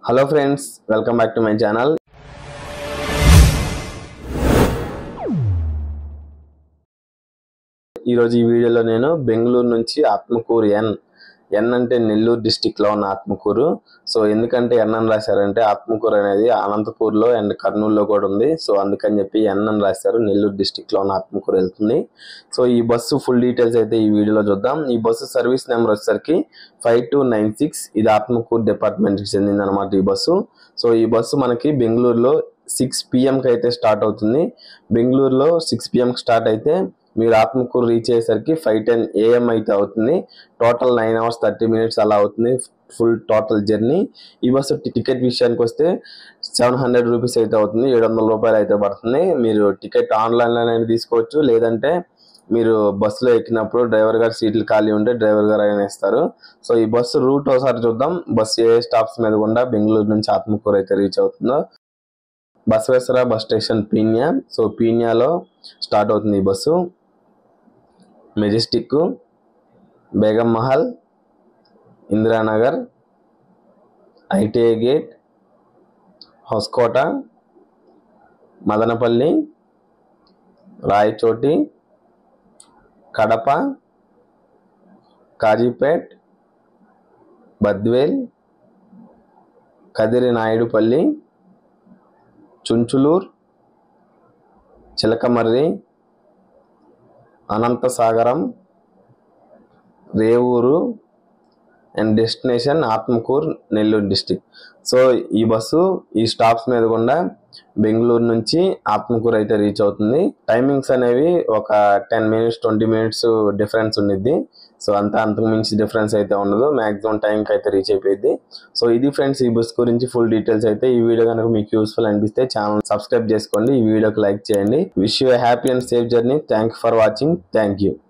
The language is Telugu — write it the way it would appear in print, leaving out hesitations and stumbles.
Hello friends, welcome back to my channel. ఈరోజు ఈ వీడియోలో నేను బెంగళూరు నుంచి ఆత్మకూరు ఎన్ అంటే నెల్లూరు డిస్టిక్లో ఉన్న ఆత్మకూరు. సో ఎందుకంటే ఎన్ అని రాశారంటే ఆత్మకూరు అనేది అనంతపూర్లో అండ్ కర్నూలులో కూడా ఉంది. సో అందుకని చెప్పి ఎన్ అని రాశారు. నెల్లూరు డిస్టిక్లో ఉన్న ఆత్మకూరు వెళ్తుంది. సో ఈ బస్సు ఫుల్ డీటెయిల్స్ అయితే ఈ వీడియోలో చూద్దాం. ఈ బస్సు సర్వీస్ నెంబర్ వచ్చేసరికి 5296. ఇది ఆత్మకూరు డిపార్ట్మెంట్కి చెందింది అనమాట ఈ బస్సు. సో ఈ బస్సు మనకి బెంగళూరులో 6 PM అయితే స్టార్ట్ అవుతుంది. బెంగళూరులో 6 PM స్టార్ట్ అయితే మీరు ఆత్మకూరు రీచ్ అయ్యేసరికి 5:10 AM అయితే అవుతుంది. టోటల్ 9 hours 30 minutes అలా అవుతుంది ఫుల్ టోటల్ జర్నీ. ఈ బస్సు టికెట్ విషయానికి వస్తే 700 రూపీస్ అయితే అవుతుంది. 700 రూపాయలు అయితే పడుతుంది. మీరు టికెట్ ఆన్లైన్లో అయినా తీసుకోవచ్చు, లేదంటే మీరు బస్సులో ఎక్కినప్పుడు డ్రైవర్ గారు సీట్లు ఖాళీ ఉంటే డ్రైవర్ గారు అయినా ఇస్తారు. సో ఈ బస్సు రూట్ ఒకసారి చూద్దాం. బస్సు ఏ స్టాప్స్ మీద గుండా బెంగళూరు నుంచి ఆత్మకూరు అయితే రీచ్ అవుతుందో. Basaveshwara bus station Peenya. So పీన్యాలో స్టార్ట్ అవుతుంది ఈ bus. Majestic, Begum Mahal, Indiranagar, ITI gate, Hoskote, Madanapalle, Rayachoti, Kadapa, Kazipet, Badvel, Kadiri Nayudupalli, Chunchulur, Chilakamarri, Anantasagaram, Revuru and destination Atmakur, Nellore district. So ఈ బస్సు ఈ స్టాప్స్ మీద గుండా బెంగళూరు నుంచి ఆత్మకూరు అయితే రీచ్ అవుతుంది. టైమింగ్స్ అనేవి ఒక 10 minutes 20 minutes డిఫరెన్స్ ఉండిద్ది. సో అంతకు మించి డిఫరెన్స్ అయితే ఉండదు. మ్యాక్సిమం టైంకి అయితే రీచ్ అయిపోయింది. సో ఇది ఫ్రెండ్స్ ఈ బస్ గురించి ఫుల్ డీటెయిల్స్ అయితే. ఈ వీడియో కనుక మీకు యూస్ఫుల్ అనిపిస్తే ఛానల్ సబ్స్క్రైబ్ చేసుకోండి, ఈ వీడియోకి లైక్ చేయండి. Wish you happy and safe journey. Thank you for watching. Thank you.